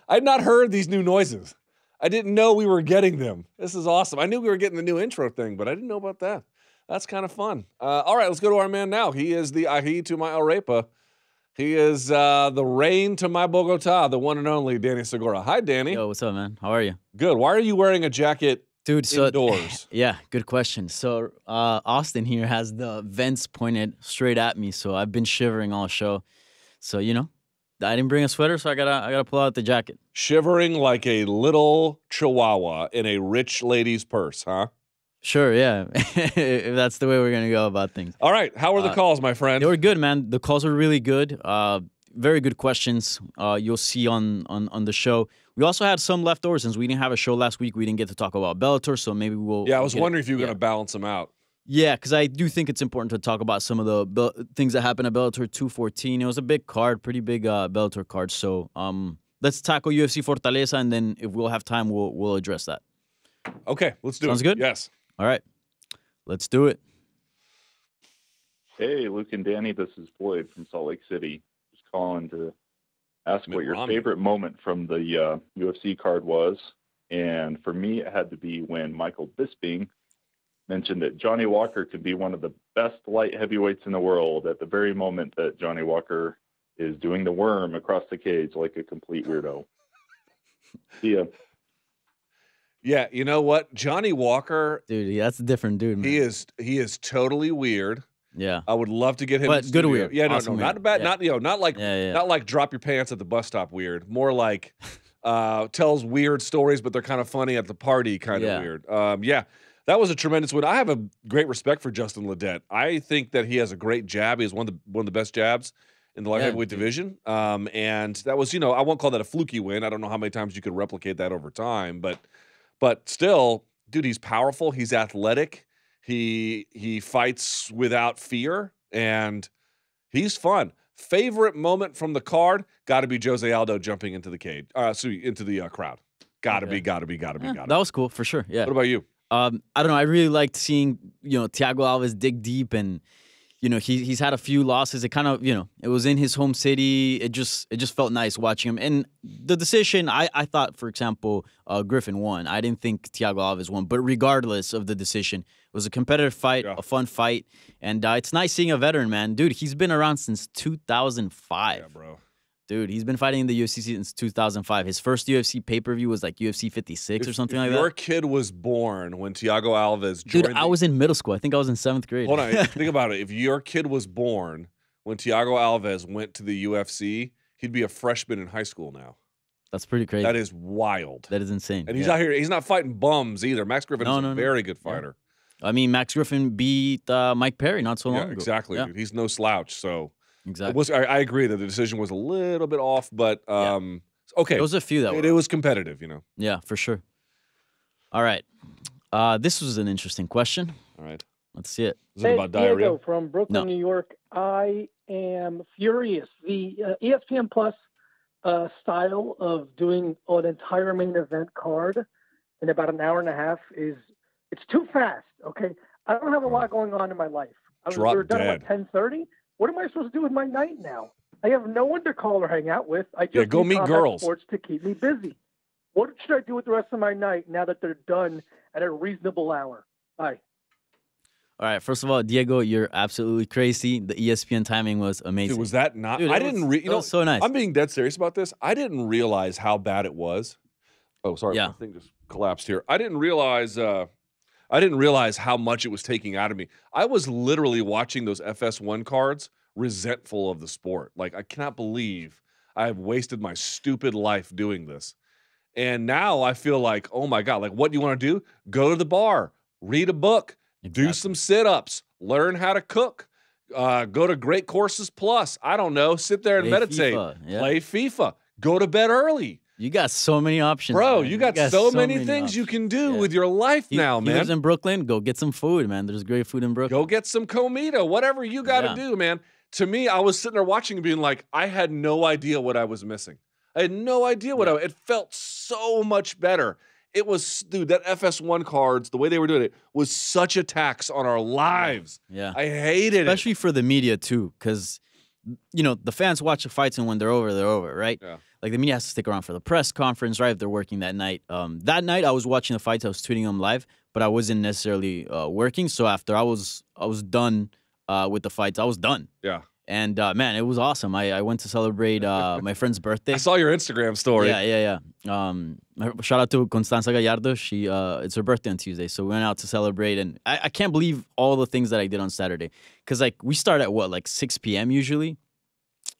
I had not heard these new noises. I didn't know we were getting them. This is awesome. I knew we were getting the new intro thing, but I didn't know about that. That's kind of fun. All right, let's go to our man now. He is the ahi to my arepa. He is the rain to my Bogota, the one and only Danny Segura. Hi, Danny. Yo, what's up, man? How are you? Good. Why are you wearing a jacket indoors? Yeah, good question. So Austin here has the vents pointed straight at me, so I've been shivering all show. So, you know, I didn't bring a sweater, so I gotta pull out the jacket. Shivering like a little chihuahua in a rich lady's purse, huh? Sure, yeah. If that's the way we're gonna go about things. All right. How were the calls, my friend? They were good, man. The calls were really good. Very good questions. You'll see on the show. We also had some leftovers since we didn't have a show last week. We didn't get to talk about Bellator, so maybe we'll. Yeah, I was wondering if you were gonna balance them out. Yeah, because I do think it's important to talk about some of the things that happened at Bellator 214. It was a big card, pretty big Bellator card. So let's tackle UFC Fortaleza, and then if we'll have time, we'll address that. Okay, let's do it. Sounds good? Yes. All right, let's do it. Hey, Luke and Danny, this is Floyd from Salt Lake City. Just calling to ask what your favorite moment from the UFC card was. And for me, it had to be when Michael Bisping mentioned that Johnny Walker could be one of the best light heavyweights in the world at the very moment that Johnny Walker is doing the worm across the cage like a complete weirdo. See ya. Yeah, you know what? Johnny Walker, dude, that's a different dude, man. He is totally weird. Yeah. I would love to get him. But good weird. Yeah, awesome no, weird. not bad. Yeah. Not like drop your pants at the bus stop weird. More like tells weird stories, but they're kind of funny at the party kind of weird. Yeah, that was a tremendous win. I have a great respect for Justin Ledet. I think that he has a great jab. He has one of the best jabs in the light heavyweight division. And that was, I won't call that a fluky win. I don't know how many times you could replicate that over time, but still, dude, he's powerful. He's athletic. He fights without fear, and he's fun. Favorite moment from the card got to be Jose Aldo jumping into the cage, into the crowd. Got to be. That was cool for sure. Yeah. What about you? I don't know. I really liked seeing Thiago Alves dig deep, and he's had a few losses. It kind of it was in his home city. It just felt nice watching him. And the decision, I thought, for example, Griffin won. I didn't think Thiago Alves won, but regardless of the decision, it was a competitive fight, a fun fight, and it's nice seeing a veteran, man. Dude, he's been around since 2005. Yeah, bro. Dude, he's been fighting in the UFC since 2005. His first UFC pay-per-view was like UFC 56 or something like that. Your kid was born when Thiago Alves joined. Dude, I was in middle school. I think I was in 7th grade. Hold on. Think about it. If your kid was born when Thiago Alves went to the UFC, he'd be a freshman in high school now. That's pretty crazy. That is wild. That is insane. And he's out here. He's not fighting bums either. Max Griffin is a very good fighter. Yeah. I mean, Max Griffin beat Mike Perry not so long ago. Exactly. Dude. He's no slouch. So. Exactly. I agree that the decision was a little bit off, but okay. There was a few that it was competitive, Yeah, for sure. All right. This was an interesting question. All right. Let's see it. Is it about diarrhea? Diego from Brooklyn, New York. I am furious. The ESPN Plus style of doing an entire main event card in about an hour and a half it's too fast, okay? I don't have a lot going on in my life. We're done at 10:30. What am I supposed to do with my night now? I have no one to call or hang out with. I just go meet girls. Sports to keep me busy. What should I do with the rest of my night now that they're done at a reasonable hour? Bye. All right. First of all, Diego, you're absolutely crazy. The ESPN timing was amazing. Dude, was that not? Dude, I didn't. It was so nice. I'm being dead serious about this. I didn't realize how bad it was. Oh, sorry. Yeah. My thing just collapsed here. I didn't realize how much it was taking out of me. I was literally watching those FS1 cards, resentful of the sport. Like, I cannot believe I've wasted my stupid life doing this. And now I feel like, oh my God, like, what do you want to do? Go to the bar, read a book, do some sit-ups, learn how to cook, go to Great Courses Plus. I don't know, sit there and meditate, play FIFA, go to bed early. You got so many options. Bro, you got so many things you can do with your life now, man. He lives in Brooklyn. Go get some food, man. There's great food in Brooklyn. Go get some comida, whatever you got to do, man. To me, I was sitting there watching and being like, I had no idea what I was missing. I had no idea what it felt so much better. It was, dude, that FS1 cards, the way they were doing it, was such a tax on our lives. Yeah. I hated it. Especially for the media, too, because you know, the fans watch the fights, and when they're over, right? Yeah. Like the media has to stick around for the press conference, right? If they're working that night. That night I was watching the fights, I was tweeting them live, but I wasn't necessarily working. So after I was done with the fights, I was done. Yeah. And man, it was awesome. I went to celebrate my friend's birthday. I saw your Instagram story. Yeah. Shout out to Constanza Gallardo. She it's her birthday on Tuesday, so we went out to celebrate. And I can't believe all the things that I did on Saturday, because like we start at what, like 6 p.m. usually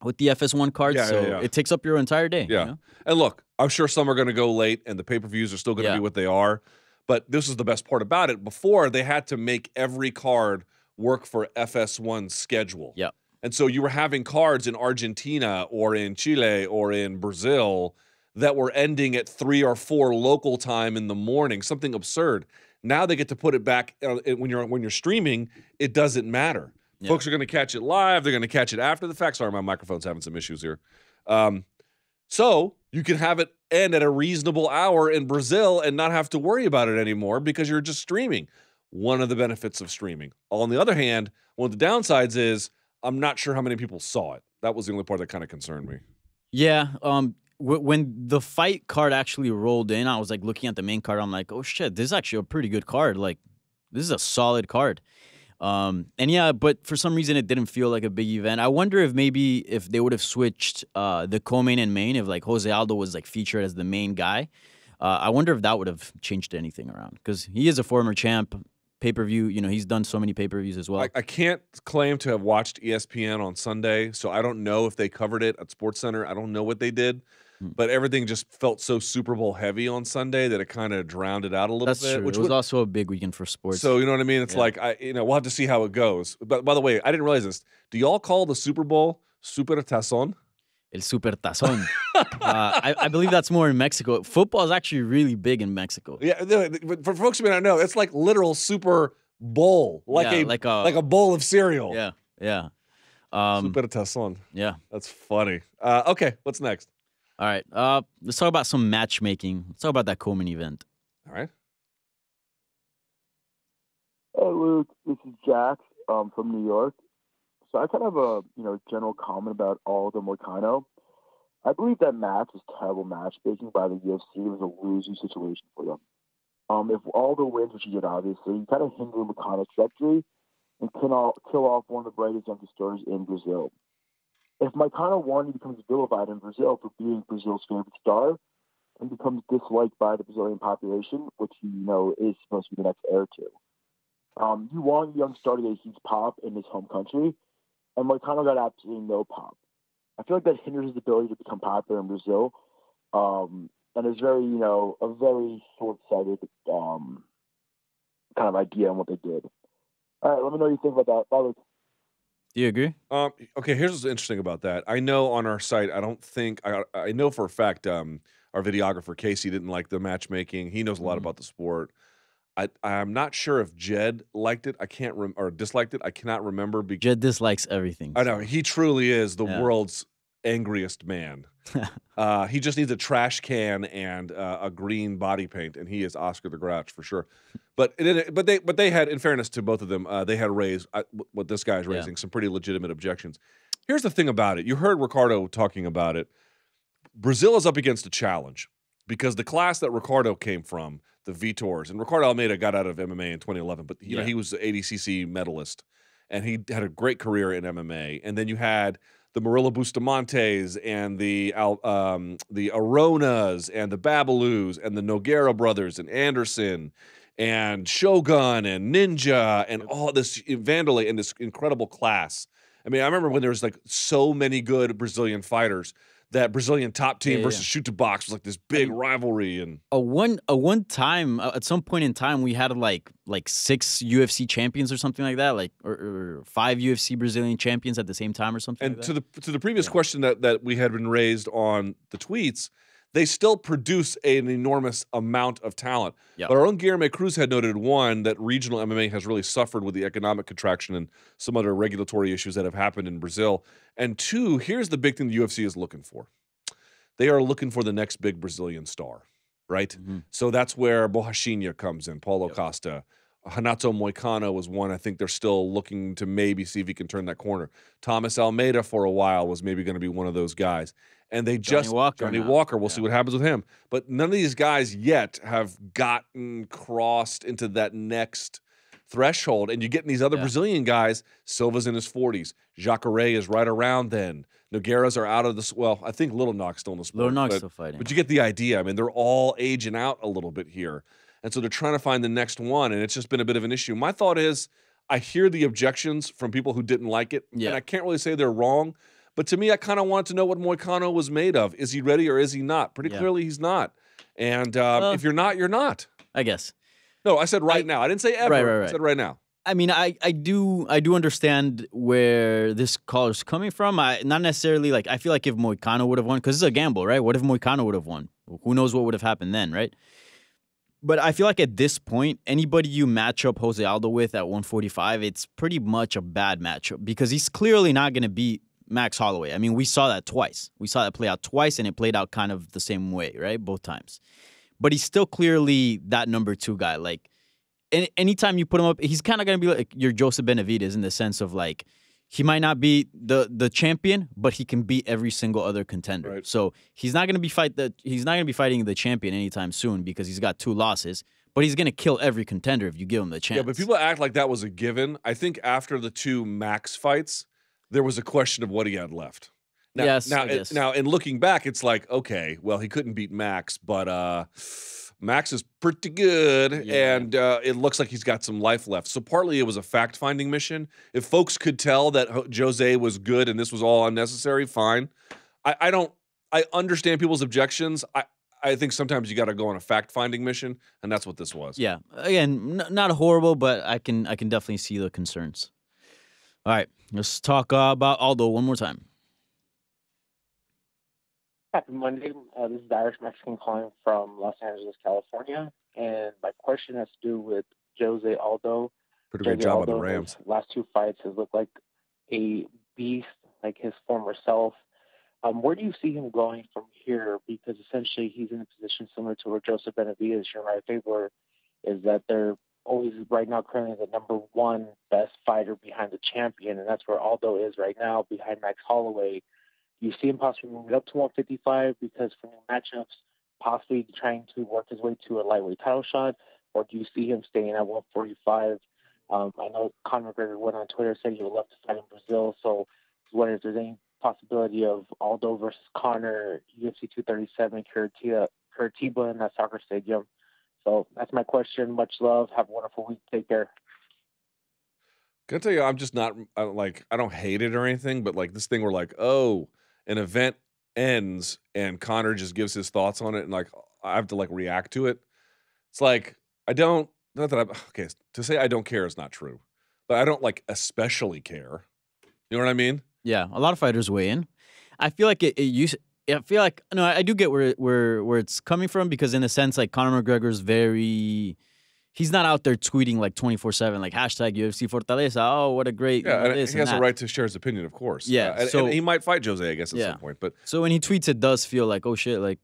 with the FS1 cards, so it takes up your entire day. Yeah, you know? And look, I'm sure some are going to go late, and the pay-per-views are still going to be what they are. But this is the best part about it. Before, they had to make every card work for FS1's schedule. Yeah. And so you were having cards in Argentina or in Chile or in Brazil that were ending at 3 or 4 local time in the morning, something absurd. Now they get to put it back when you're streaming. It doesn't matter. Yeah. Folks are going to catch it live. They're going to catch it after the fact. Sorry, my microphone's having some issues here. So you can have it end at a reasonable hour in Brazil and not have to worry about it anymore because you're just streaming. One of the benefits of streaming. On the other hand, one of the downsides is I'm not sure how many people saw it. That was the only part that kind of concerned me. Yeah. When the fight card actually rolled in, I was like looking at the main card. I'm like, oh shit, this is actually a pretty good card. Like, this is a solid card. And yeah, but for some reason it didn't feel like a big event. I wonder if maybe if they would have switched the co-main and main, if like Jose Aldo was like featured as the main guy. I wonder if that would have changed anything around, because he is a former champ. Pay-per-view, you know, he's done so many pay-per-views as well. I can't claim to have watched ESPN on Sunday, so I don't know if they covered it at SportsCenter. I don't know what they did, but everything just felt so Super Bowl heavy on Sunday that it kind of drowned it out a little bit. That's true. Which was also a big weekend for sports. So, you know what I mean? It's like, we'll have to see how it goes. But by the way, I didn't realize this. Do y'all call the Super Bowl Super Tazón? El Super Tazón. I believe that's more in Mexico. Football is actually really big in Mexico. Yeah, but for folks who may not know, it's like literal Super Bowl, like a bowl of cereal. Yeah. Super Tazón. Yeah, that's funny. Okay, what's next? All right. Let's talk about some matchmaking. Let's talk about that Coleman event. All right. Hey Luke, this is Jax from New York. So I kind of have a general comment about Aldo Moicano. I believe that match was terrible matchmaking by the UFC. It was a losing situation for them. If Aldo wins, which he did obviously, you kind of hinder Moicano's trajectory and kill off one of the brightest youngest stars in Brazil. If Moicano won, he becomes vilified in Brazil for being Brazil's favorite star and becomes disliked by the Brazilian population, which is supposed to be the next heir to. You want a young star to get a huge pop in his home country, and Moicano got absolutely no pop. I feel like that hinders his ability to become popular in Brazil, and it's very, a very short-sighted kind of idea on what they did. All right, let me know what you think about that. Bye, Luke. Do you agree? Okay, here's what's interesting about that. I know on our site, I know for a fact our videographer, Casey, didn't like the matchmaking. He knows a lot about the sport. I'm not sure if Jed liked it. Or disliked it. I cannot remember. Jed dislikes everything. I know. He truly is the world's angriest man. He just needs a trash can and a green body paint, and he is Oscar the Grouch for sure. But they had, in fairness to both of them, they had raised what this guy's raising, some pretty legitimate objections. Here's the thing about it. You heard Ricardo talking about it. Brazil is up against a challenge because the class that Ricardo came from, the Vitors, and Ricardo Almeida got out of MMA in 2011, but you know, he was the ADCC medalist, and he had a great career in MMA. And then you had the Murilo Bustamantes and the Aronas and the Babaloos and the Nogueira brothers and Anderson and Shogun and Ninja and all this Vanderlei and this incredible class. I mean, I remember when there was like so many good Brazilian fighters. That Brazilian top team versus Shoot to Box was like this big rivalry, and a one time at some point in time we had like 6 UFC champions or something like that, like or 5 UFC Brazilian champions at the same time or something. And like that. to the previous question that we had been raised on the tweets, they still produce an enormous amount of talent. But our own Guilherme Cruz had noted, one, that regional MMA has really suffered with the economic contraction and some other regulatory issues that have happened in Brazil. And 2, here's the big thing the UFC is looking for. They are looking for the next big Brazilian star, right? So that's where Borrachinha comes in, Paulo Costa, Renato Moicano was one. I think they're still looking to maybe see if he can turn that corner. Thomas Almeida for a while was maybe going to be one of those guys. And they Johnny Walker, we'll see what happens with him. But none of these guys yet have gotten crossed into that next threshold. And you get in these other Brazilian guys. Silva's in his 40s. Jacare is right around then. Nogueiras are out of this. Well, I think Little Knock's still in the sport. Little Knock's still fighting. But you get the idea. I mean, they're all aging out a little bit here. And so they're trying to find the next one, and it's just been a bit of an issue. My thought is, I hear the objections from people who didn't like it, and I can't really say they're wrong. But to me, I kind of wanted to know what Moicano was made of. Is he ready or is he not? Pretty clearly he's not. And if you're not, you're not. I guess. No, I said right now. I didn't say ever. Right. I said right now. I mean, I do understand where this call is coming from. Not necessarily like, I feel like if Moicano would have won, because it's a gamble, right? What if Moicano would have won? Who knows what would have happened then, right? But I feel like at this point, anybody you match up Jose Aldo with at 145, it's pretty much a bad matchup because he's clearly not going to beat Max Holloway. I mean, we saw that twice. We saw that play out twice, and it played out kind of the same way, right? Both times. But he's still clearly that number 2 guy. Like, anytime you put him up, he's kind of going to be like your Joseph Benavidez in the sense of like, he might not be the champion, but he can beat every single other contender. Right. So he's not going to be fighting the champion anytime soon because he's got 2 losses. But he's going to kill every contender if you give him the chance. Yeah, but people act like that was a given. I think after the 2 Max fights, there was a question of what he had left. Now, now, in looking back, it's like, okay, well, he couldn't beat Max, but Max is pretty good, and it looks like he's got some life left. So partly it was a fact-finding mission. If folks could tell that Jose was good and this was all unnecessary, fine. I understand people's objections. I think sometimes you got to go on a fact-finding mission, and that's what this was. Yeah, again, not horrible, but I can definitely see the concerns. All right, let's talk about Aldo one more time. Happy Monday. This is the Irish Mexican calling from Los Angeles, California. And my question has to do with Jose Aldo. Pretty good job on the Rams. His last 2 fights has looked like a beast, like his former self. Where do you see him going from here? Because essentially he's in a position similar to where Joseph Benavidez, Uriah Faber, is that they're always right now currently the number 1 best fighter behind the champion. And that's where Aldo is right now, behind Max Holloway. You see him possibly moving up to 155 because for new matchups, possibly trying to work his way to a lightweight title shot, or do you see him staying at 145? I know Conor McGregor went on Twitter and said he would love to fight in Brazil, so I was wondering if there's any possibility of Aldo versus Conor, UFC 237, Curitiba in that soccer stadium. So that's my question. Much love. Have a wonderful week. Take care. Can I tell you, I'm just not, I don't hate it or anything, but like this thing where like, oh, an event ends and Conor just gives his thoughts on it and like I have to like react to it. It's like to say I don't care is not true, but I don't like especially care. You know what I mean? Yeah, a lot of fighters weigh in. I feel like I do get where it's coming from because in a sense like Conor McGregor's he's not out there tweeting like 24/7, like hashtag UFC Fortaleza. Oh, what a great he has a right to share his opinion, of course. Yeah, and he might fight Jose, I guess, at some point. But so when he tweets, it does feel like, oh shit, like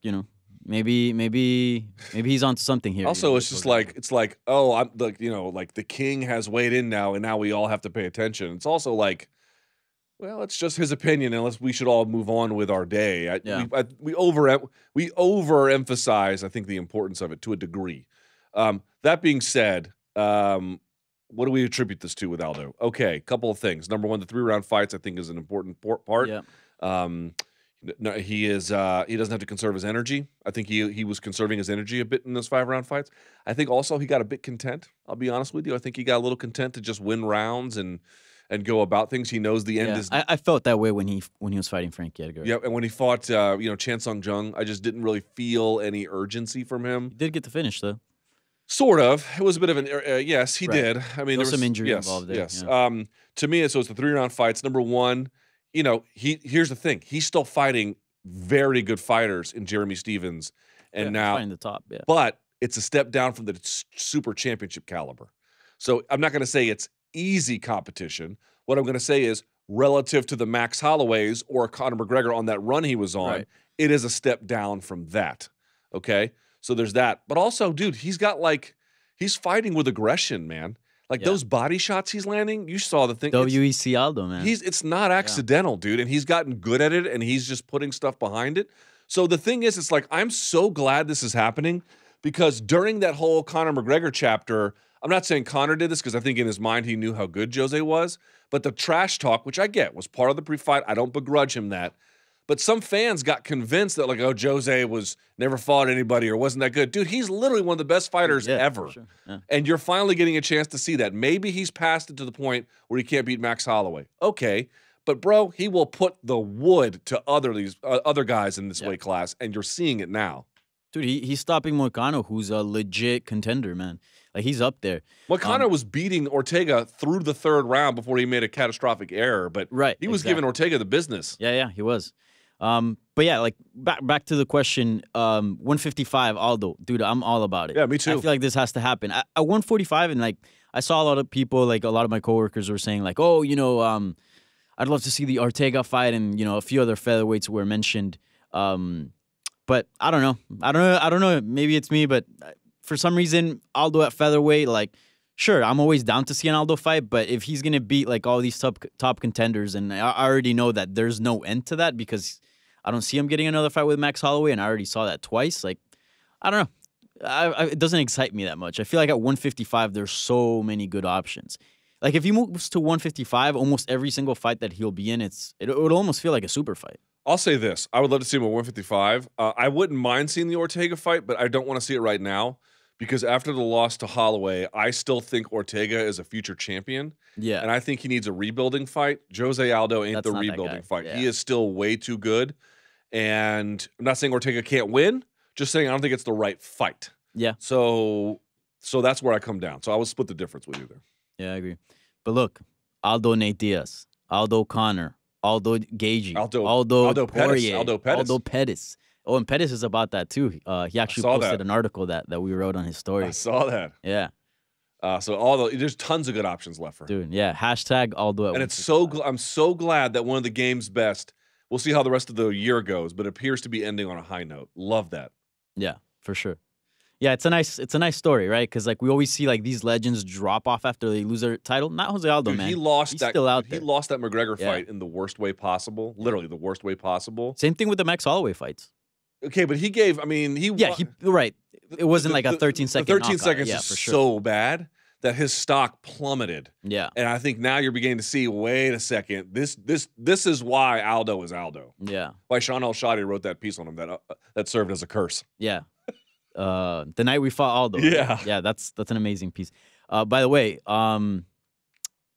maybe he's onto something here. Also, it's just like oh, I'm like like the king has weighed in now, and now we all have to pay attention. It's also like, well, it's just his opinion, unless we should all move on with our day. We overemphasize, I think, the importance of it to a degree. That being said, what do we attribute this to with Aldo? Okay, couple of things. Number one, the 3-round fights I think is an important part. Yeah. No, he doesn't have to conserve his energy. I think he was conserving his energy a bit in those 5-round fights. I think also he got a bit content. I'll be honest with you. I think he got a little content to just win rounds and go about things. He knows the end is. I felt that way when he was fighting Frankie Edgar. Yeah, and when he fought Chan Sung Jung, I just didn't really feel any urgency from him. He did get the finish though. Sort of. It was a bit of an yes, he did. I mean, there was some injury involved there. Yes. Yeah. To me, so it's the 3-round fights. Number one, here's the thing. He's still fighting very good fighters in Jeremy Stevens, and now fighting the top. Yeah. But it's a step down from the super championship caliber. So I'm not going to say it's easy competition. What I'm going to say is relative to the Max Holloways or Conor McGregor on that run he was on, it is a step down from that. Okay. So there's that. But also, dude, he's got he's fighting with aggression, man. Like those body shots he's landing, you saw the thing. WEC Aldo, man. It's not accidental, dude, and he's gotten good at it, and he's just putting stuff behind it. So the thing is, it's like, I'm so glad this is happening, because during that whole Conor McGregor chapter, I'm not saying Conor did this, because I think in his mind he knew how good Jose was, but the trash talk, which I get, was part of the pre-fight. I don't begrudge him that. But some fans got convinced that, like, oh, Jose was never fought anybody or wasn't that good. Dude, he's literally one of the best fighters ever. Sure. Yeah. And you're finally getting a chance to see that. Maybe he's passed it to the point where he can't beat Max Holloway. Okay. But, bro, he will put the wood to other guys in this weight class, and you're seeing it now. Dude, he's stopping Moicano, who's a legit contender, man. Like, he's up there. Moicano was beating Ortega through the third round before he made a catastrophic error, but he was giving Ortega the business. Yeah, he was. But yeah, like back to the question, 155 Aldo, dude, I'm all about it. Yeah, me too. I feel like this has to happen. At 145, and like I saw a lot of people, like a lot of my coworkers were saying, like, oh, you know, I'd love to see the Ortega fight, and you know, a few other featherweights were mentioned. But I don't know. I don't know. Maybe it's me, but for some reason, Aldo at featherweight, like, sure, I'm always down to see an Aldo fight, but if he's gonna beat like all these top contenders, and I already know that there's no end to that because I don't see him getting another fight with Max Holloway, and I already saw that twice. Like, I don't know. It doesn't excite me that much. I feel like at 155, there's so many good options. Like, if he moves to 155, almost every single fight that he'll be in, it would almost feel like a super fight. I'll say this. I would love to see him at 155. I wouldn't mind seeing the Ortega fight, but I don't want to see it right now because after the loss to Holloway, I still think Ortega is a future champion. Yeah. And I think he needs a rebuilding fight. Jose Aldo ain't the rebuilding fight. Yeah. He is still way too good. And I'm not saying Ortega can't win, just saying I don't think it's the right fight. Yeah. So that's where I come down. So I would split the difference with you there. Yeah, I agree. But look, Aldo Nate Diaz, Aldo Conor, Aldo Gagey, Aldo Poirier, Aldo Pettis. Oh, and Pettis is about that too. He actually posted an article that we wrote on his story. I saw that. Yeah. So there's tons of good options left for him. Dude, yeah. Hashtag Aldo. And I'm so glad that one of the game's best. We'll see how the rest of the year goes, but it appears to be ending on a high note. Love that. Yeah, for sure. Yeah, it's a nice story, right? Because like we always see like these legends drop off after they lose their title. Not Jose Aldo, man. He's still out there. He lost that McGregor fight in the worst way possible. Literally the worst way possible. Same thing with the Max Holloway fights. Okay, but he gave. I mean, right. It wasn't like a 13-second. 13 seconds is so bad that his stock plummeted. Yeah. And I think now you're beginning to see, wait a second, this is why Aldo is Aldo. Yeah. Why Sean El-Shadi wrote that piece on him that served as a curse. Yeah. The night we fought Aldo. Yeah. Yeah, that's an amazing piece. By the way, man,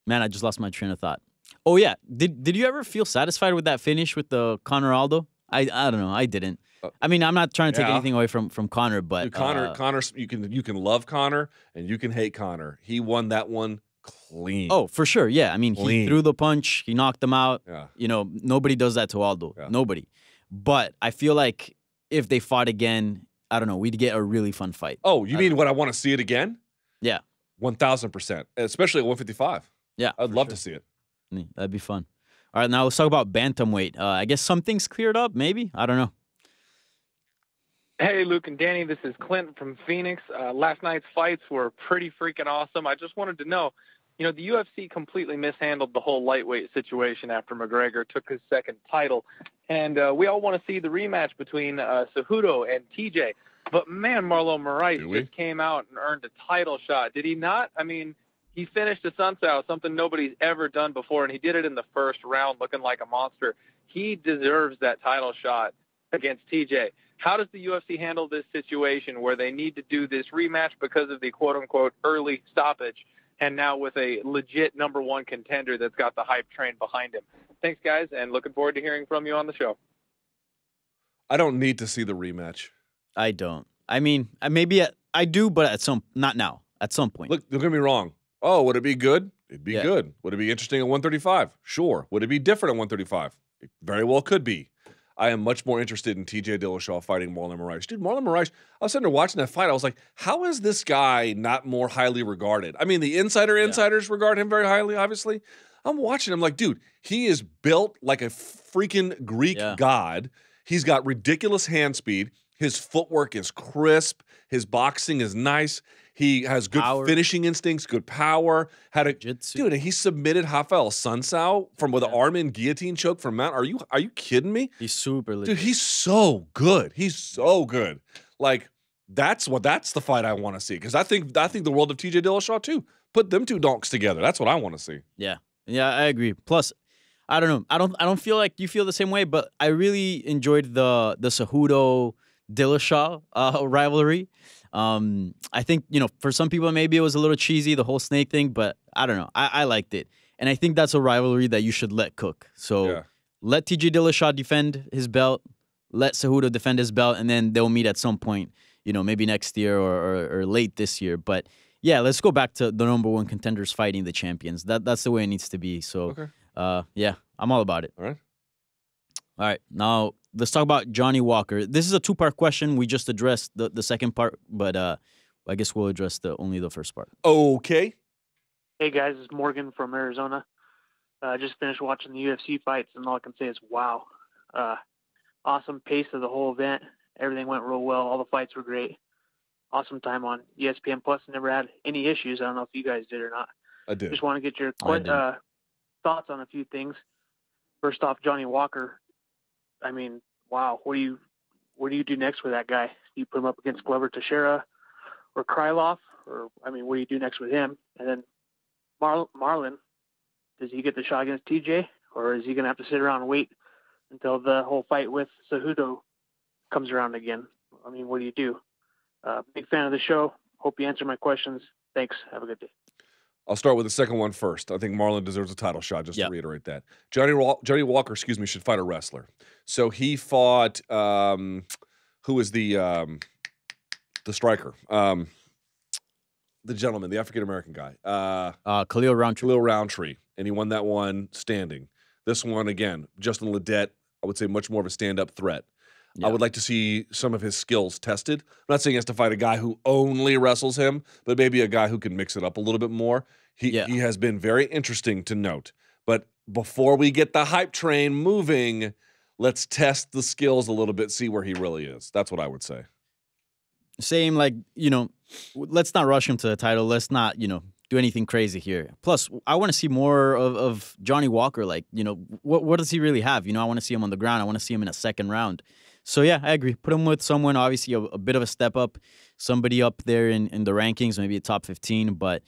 I just lost my train of thought. Oh yeah. Did you ever feel satisfied with that finish with the Conor Aldo? I don't know. I didn't. I mean, I'm not trying to take anything away from Conor, but dude, Conor, you can love Conor and you can hate Conor. He won that one clean. Oh, for sure. Yeah. I mean, he threw the punch, he knocked him out. Yeah. You know, nobody does that to Aldo. Yeah. Nobody. But I feel like if they fought again, I don't know, we'd get a really fun fight. Oh, you mean what I want to see it again? Yeah. 1,000%. Especially at 155. Yeah. I'd love to see it. That'd be fun. All right, now let's talk about bantamweight. I guess some things cleared up, maybe? I don't know. Hey, Luke and Danny, this is Clint from Phoenix. Last night's fights were pretty freaking awesome. I just wanted to know, the UFC completely mishandled the whole lightweight situation after McGregor took his second title. And we all want to see the rematch between Cejudo and TJ. But, man, Marlon Moraes just came out and earned a title shot. Did he not? I mean, he finished a sunset, something nobody's ever done before, and he did it in the first round looking like a monster. He deserves that title shot against TJ. How does the UFC handle this situation where they need to do this rematch because of the quote-unquote early stoppage, and now with a legit number one contender that's got the hype train behind him? Thanks, guys, and looking forward to hearing from you on the show. I don't need to see the rematch. I don't. I mean, maybe I do, but not now. At some point. Look, don't get me wrong. Oh, would it be good? It'd be good. Would it be interesting at 135? Sure. Would it be different at 135? It very well could be. I am much more interested in TJ Dillashaw fighting Marlon Moraes. Dude, Marlon Moraes, I was sitting there watching that fight. I was like, how is this guy not more highly regarded? I mean, the insiders regard him very highly, obviously. I'm watching him like, dude, he is built like a freaking Greek god. He's got ridiculous hand speed. His footwork is crisp. His boxing is nice. He has good finishing instincts, good power. Dude, he submitted Rafael Sunsao with an arm in guillotine choke from Mount. Are you kidding me? He's super legit. Dude, he's so good. He's so good. Like, that's the fight I want to see. Because I think the world of TJ Dillashaw too. Put them two donks together. That's what I want to see. Yeah. Yeah, I agree. Plus, I don't know. I don't feel like you feel the same way, but I really enjoyed the Cejudo Dillashaw rivalry. I think, for some people maybe it was a little cheesy, the whole snake thing, but I don't know. I liked it. And I think that's a rivalry that you should let cook. So let TJ Dillashaw defend his belt, let Cejudo defend his belt, and then they'll meet at some point, maybe next year or late this year. But yeah, let's go back to the number one contenders fighting the champions. That's the way it needs to be. So yeah, I'm all about it. All right, now let's talk about Johnny Walker. This is a two-part question. We just addressed the second part, but I guess we'll address only the first part. Okay. Hey guys, it's Morgan from Arizona. Just finished watching the UFC fights, and all I can say is wow. Awesome pace of the whole event. Everything went real well. All the fights were great. Awesome time on ESPN Plus. Never had any issues. I don't know if you guys did or not. I did. Just want to get your thoughts on a few things. First off, Johnny Walker. I mean, wow. What do you do next with that guy? Do you put him up against Glover Teixeira or Krylov? Or, I mean, what do you do next with him? And then Marlon, does he get the shot against TJ? Or is he going to have to sit around and wait until the whole fight with Cejudo comes around again? I mean, what do you do? Big fan of the show. Hope you answer my questions. Thanks. Have a good day. I'll start with the second one first. I think Marlon deserves a title shot, just to reiterate that. Johnny Walker, should fight a wrestler. So he fought who was the striker? The gentleman, the African-American guy. Khalil Roundtree. Khalil Roundtree. And he won that one standing. This one, again, Justin Ledet, I would say much more of a stand-up threat. Yeah. I would like to see some of his skills tested. I'm not saying he has to fight a guy who only wrestles him, but maybe a guy who can mix it up a little bit more. He has been very interesting to note. But before we get the hype train moving, let's test the skills a little bit, see where he really is. That's what I would say. Same, like, let's not rush him to the title. Let's not, do anything crazy here. Plus, I want to see more of Johnny Walker. Like, what does he really have? I want to see him on the ground. I want to see him in a second round. So, yeah, I agree. Put him with someone, obviously, a bit of a step up, somebody up there in the rankings, maybe a top 15. But,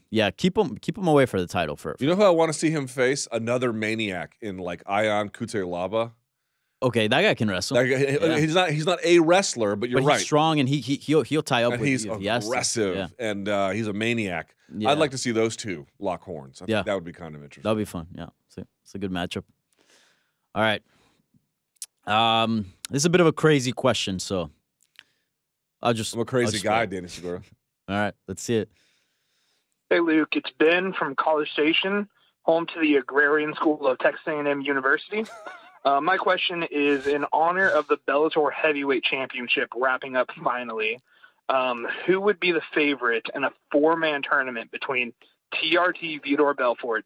yeah, keep him away for the title first. You know who I want to see him face? Another maniac in, like, Ion Kutelaba. Okay, that guy can wrestle. He's not a wrestler, but right. He's strong, and he'll tie up with you. He's aggressive, and he's a maniac. Yeah. I'd like to see those two lock horns. I think that would be kind of interesting. That'd be fun. Yeah, it's a good matchup. All right. This is a bit of a crazy question, so I'm a crazy guy, Danny Segura. All right, let's see it. Hey, Luke, it's Ben from College Station, home to the Agrarian School of Texas A&M University. My question is, in honor of the Bellator Heavyweight Championship wrapping up finally, who would be the favorite in a four-man tournament between TRT Vitor Belfort,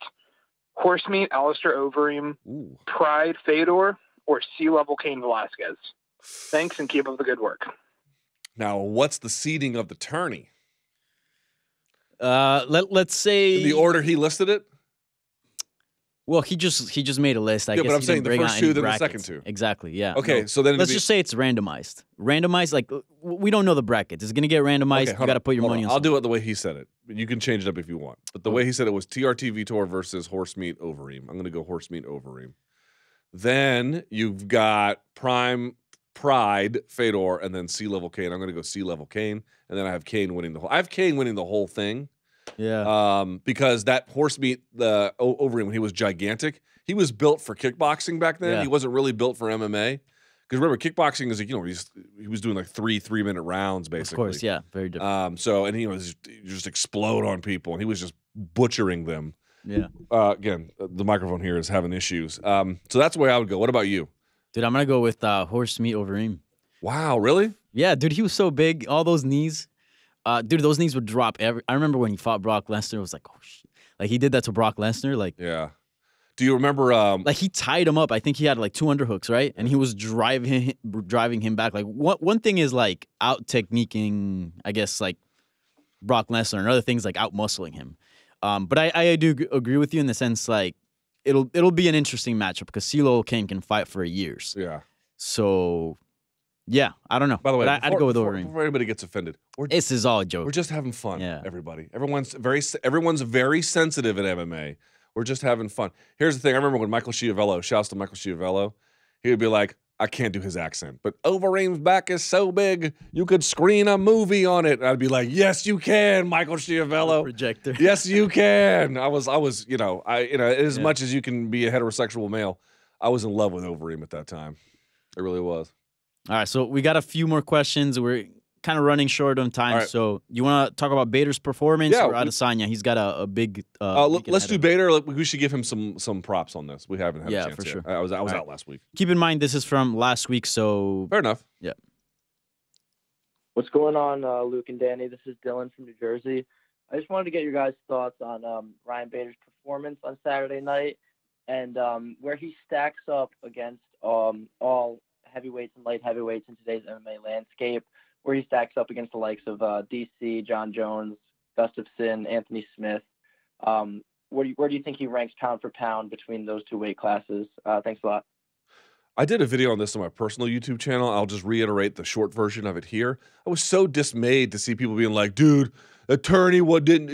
Horsemeat Alistair Overeem, Pride Fedor, or Sea-Level Cain Velasquez? Thanks, and keep up the good work. Now, what's the seeding of the tourney? Let's say in the order he listed it. Well, he just made a list. I guess but I'm saying the first two, then brackets. the second two. Exactly. Yeah. Okay, so then let's just say it's randomized. Randomized, like we don't know the brackets. It's gonna get randomized. Okay, you got to put your money on. I'll do it the way he said it. You can change it up if you want. But the way he said it was TRT Vitor versus Horsemeat Overeem. I'm gonna go Horsemeat Overeem. Then you've got Pride Fedor, and then Sea-Level Cain. I'm gonna go Sea-Level Cain, and then I have Cain winning the whole. I have Cain winning the whole thing. Yeah. Because that Horsemeat, the Overeem, when he was gigantic, he was built for kickboxing back then. Yeah. He wasn't really built for MMA. Because remember, kickboxing is like, he was doing like 3-minute rounds basically. Of course, yeah, very different. And he was just explode on people, and he was just butchering them. Yeah. Again, the microphone here is having issues. So that's the way I would go. What about you? Dude, I'm gonna go with Horsemeat Overeem. Wow, really? Yeah, dude, he was so big. All those knees. Dude, those knees would drop I remember when he fought Brock Lesnar, it was like, oh shit. Like he did that to Brock Lesnar. Like, yeah. Do you remember? Like he tied him up. I think he had like 2 underhooks, right? And he was driving him back. Like one thing is like out techniquing, I guess, like Brock Lesnar, and other things like out muscling him. But I do agree with you in the sense like it'll be an interesting matchup because CeeLo King can fight for years. Yeah. So yeah, I don't know. By the way, but I'd go with Overeem. Before anybody gets offended, This is all a joke. We're just having fun. Yeah. Everybody. Everyone's very sensitive in MMA. We're just having fun. Here's the thing. I remember when Michael Schiavello, shouts to Michael Schiavello, he would be like, I can't do his accent, but Overeem's back is so big, you could screen a movie on it. And I'd be like, yes, you can, Michael Schiavello. Projector. Yes, you can. I was, as much as you can be a heterosexual male, I was in love with Overeem at that time. It really was. All right, so we got a few more questions. We're kind of running short on time. Right. So you want to talk about Bader's performance or we- Adesanya? He's got a big. Let's do Bader. We should give him some props on this. We haven't had a chance for yet. sure. I was All right. out last week. Keep in mind this is from last week, so Fair enough. yeah. What's going on, Luke and Danny? This is Dylan from New Jersey. I just wanted to get your guys' thoughts on Ryan Bader's performance on Saturday night and where he stacks up against all heavyweights and light heavyweights in today's MMA landscape, where he stacks up against the likes of DC, John Jones, Gustafsson, Anthony Smith. Where do you think he ranks pound for pound between those 2 weight classes? Thanks a lot. I did a video on this on my personal YouTube channel. I'll just reiterate the short version of it here. I was so dismayed to see people being like, dude, attorney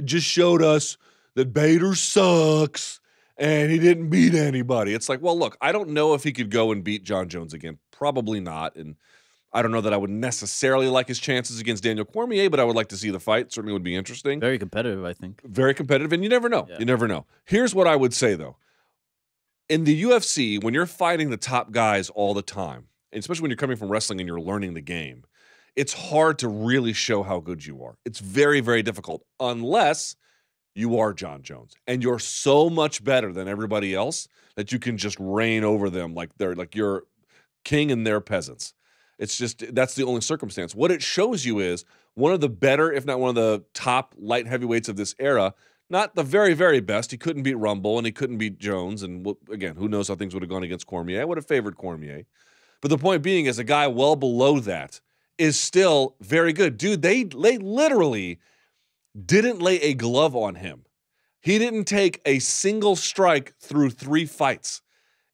just showed us that Bader sucks and he didn't beat anybody. It's like, well, look, I don't know if he could go and beat John Jones again. Probably not. And I don't know that I would necessarily like his chances against Daniel Cormier, but I would like to see the fight. Certainly would be interesting. Very competitive, I think. Very competitive, and you never know. Yeah. You never know. Here's what I would say, though. In the UFC, when you're fighting the top guys all the time, and especially when you're coming from wrestling and you're learning the game, it's hard to really show how good you are. It's very, very difficult unless you are John Jones and you're so much better than everybody else that you can just reign over them like you're king and they're peasants. It's just that's the only circumstance. What it shows you is one of the better, if not one of the top light heavyweights of this era. Not the very, very best. He couldn't beat Rumble and he couldn't beat Jones. And again, who knows how things would have gone against Cormier. I would have favored Cormier. But the point being is a guy well below that is still very good. Dude, they literally didn't lay a glove on him. He didn't take a single strike through 3 fights.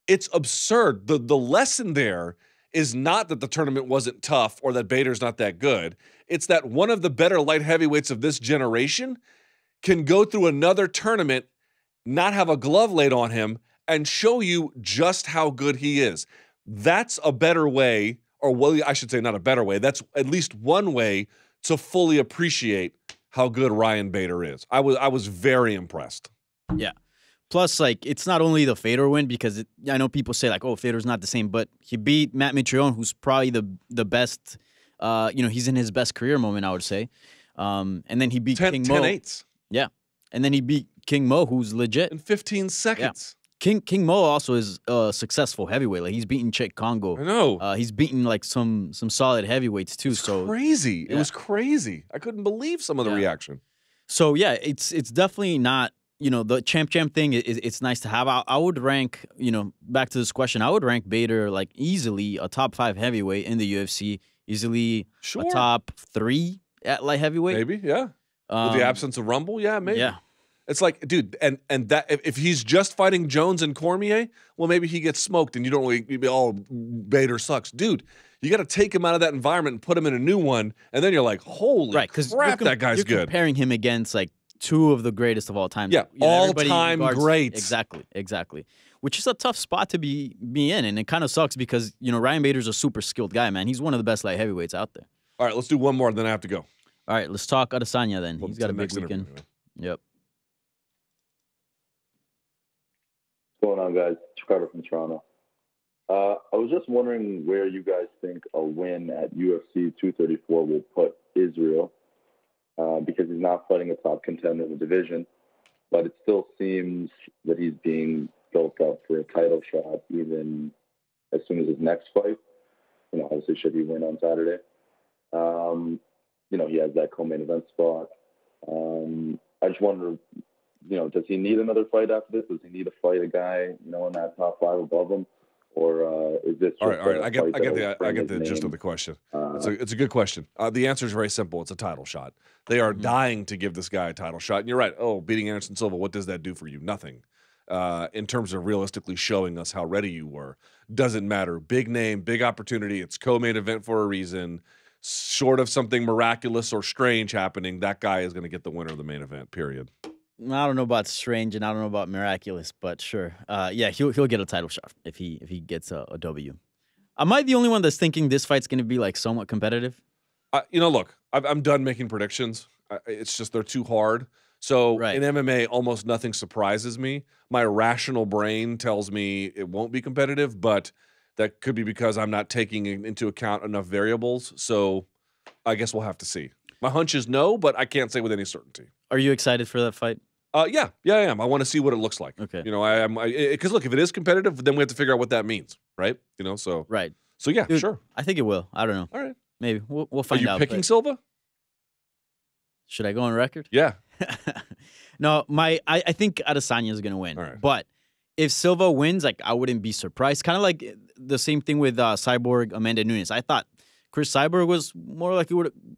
It's absurd. The lesson there is not that the tournament wasn't tough or that Bader's not that good. It's that one of the better light heavyweights of this generation can go through another tournament, not have a glove laid on him, and show you just how good he is. That's a better way, or well, I should say not a better way. That's at least one way to fully appreciate how good Ryan Bader is. I was very impressed. Yeah. Plus, like, it's not only the Fedor win because I know people say like, oh, Fedor's not the same, but he beat Matt Mitrione, who's probably the best. He's in his best career moment, I would say. And then he beat King Mo. 10-8. Yeah. And then he beat King Mo, who's legit. In 15 seconds. Yeah. King Mo also is a successful heavyweight. Like he's beaten Czech Congo. I know. He's beaten like some solid heavyweights too. It's crazy. Yeah. It was crazy. I couldn't believe some of the reaction. So yeah, it's definitely not, the champ thing. It's nice to have. I would rank, back to this question, I would rank Bader like easily a top 5 heavyweight in the UFC, easily a top 3 at light heavyweight. Maybe, yeah. With the absence of Rumble, yeah, maybe. Yeah. It's like, dude, and that if he's just fighting Jones and Cormier, well, maybe he gets smoked and you don't really be all Bader sucks. Dude, you got to take him out of that environment and put him in a new one, and then you're like, holy crap, that guy's you're good. Comparing him against like 2 of the greatest of all time. Yeah, all-time greats. Exactly. Which is a tough spot to be in, and it kind of sucks because, Ryan Bader's a super skilled guy, man. He's one of the best light heavyweights out there. All right, let's do one more, then I have to go. All right, let's talk Adesanya then. He's got a big weekend. Anyway. Yep. What's going on, guys? Trevor from Toronto. I was just wondering where you guys think a win at UFC 234 will put Israel, because he's not fighting a top contender in the division, but it still seems that he's being built up for a title shot even as soon as his next fight. Obviously, should he win on Saturday. He has that co-main event spot. I just wonder does he need another fight after this? Does he need to fight a guy, in that top 5 above him? Or is this just all right? I get the gist name? of the question. It's a good question. The answer is very simple. It's a title shot. They are dying to give this guy a title shot. And you're right. Oh, beating Anderson Silva, what does that do for you? Nothing. In terms of realistically showing us how ready you were. Doesn't matter. Big name, big opportunity. It's co-main event for a reason. Short of something miraculous or strange happening, that guy is going to get the winner of the main event, period. I don't know about strange and I don't know about miraculous, but sure. Yeah, he'll get a title shot if he gets a W. Am I the only one that's thinking this fight's going to be like somewhat competitive? Look, I'm done making predictions. It's just they're too hard. So in MMA, almost nothing surprises me. My rational brain tells me it won't be competitive, but that could be because I'm not taking into account enough variables. So I guess we'll have to see. My hunch is no, but I can't say with any certainty. Are you excited for that fight? Yeah, I am. I want to see what it looks like. Okay. Because look, if it is competitive, then we have to figure out what that means, right? So right. So yeah, Dude, sure. I think it will. I don't know. All right. Maybe we'll find out. Are you picking Silva? Should I go on record? Yeah. No, I think Adesanya is gonna win. All right. But if Silva wins, like I wouldn't be surprised. Kind of like the same thing with Cyborg Amanda Nunes. I thought Chris Cyborg was more like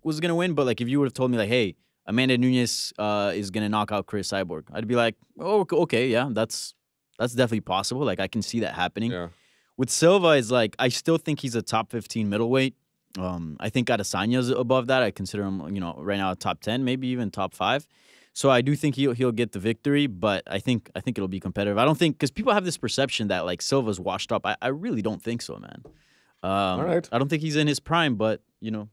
was gonna win, but like if you would have told me like, hey, Amanda Nunes is gonna knock out Chris Cyborg, I'd be like, oh, okay, yeah, that's definitely possible. Like I can see that happening. Yeah. With Silva, is like I still think he's a top 15 middleweight. I think Adesanya's above that. I consider him, right now a top 10, maybe even top 5. So I do think he'll get the victory, but I think it'll be competitive. I don't think because people have this perception that like Silva's washed up. I really don't think so, man. All right. I don't think he's in his prime, but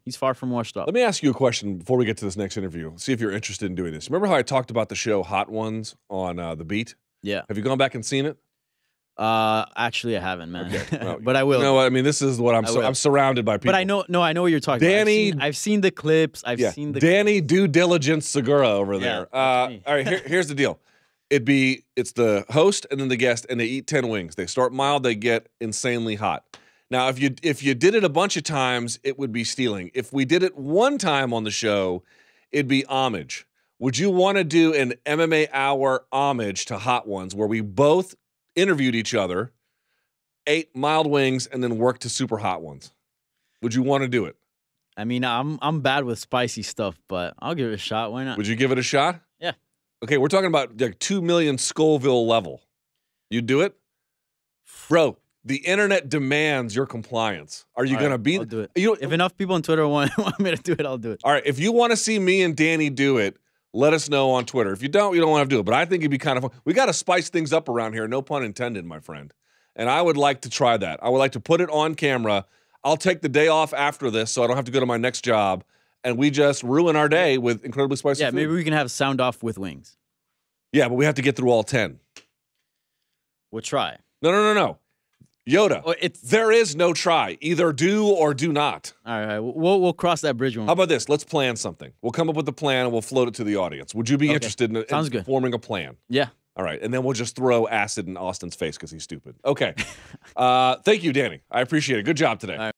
he's far from washed up. Let me ask you a question before we get to this next interview. See if you're interested in doing this. Remember how I talked about the show Hot Ones on The Beat? Yeah. Have you gone back and seen it? Actually, I haven't, man. Okay. Well, but I will. You know what? I mean, this is what I'm surrounded by people. But I know what you're talking about. I've seen the clips. I've seen the Danny Due Diligence Segura over there. All right, here's the deal. It's the host and then the guest, and they eat 10 wings. They start mild, they get insanely hot. Now, if you did it a bunch of times, it would be stealing. If we did it one time on the show, it'd be homage. Would you want to do an MMA Hour homage to Hot Ones where we both interviewed each other, ate mild wings, and then worked to super hot ones? Would you want to do it? I mean, I'm bad with spicy stuff, but I'll give it a shot. Why not? Would you give it a shot? Yeah. Okay, we're talking about like 2 million Scoville level. You do it? Bro, the internet demands your compliance. Are you going to be... I'll do it. If enough people on Twitter want me to do it, I'll do it. All right, if you want to see me and Danny do it, let us know on Twitter. If you don't want to do it. But I think it'd be kind of fun. We got to spice things up around here. No pun intended, my friend. And I would like to try that. I would like to put it on camera. I'll take the day off after this so I don't have to go to my next job. And we just ruin our day with incredibly spicy food. Maybe we can have sound off with wings. Yeah, but we have to get through all 10. We'll try. No. Yoda, there is no try. Either do or do not. All right, we'll cross that bridge. How about this? Let's plan something. We'll come up with a plan and we'll float it to the audience. Would you be interested in forming a plan? Yeah. All right, and then we'll just throw acid in Austin's face because he's stupid. Okay. Thank you, Danny. I appreciate it. Good job today.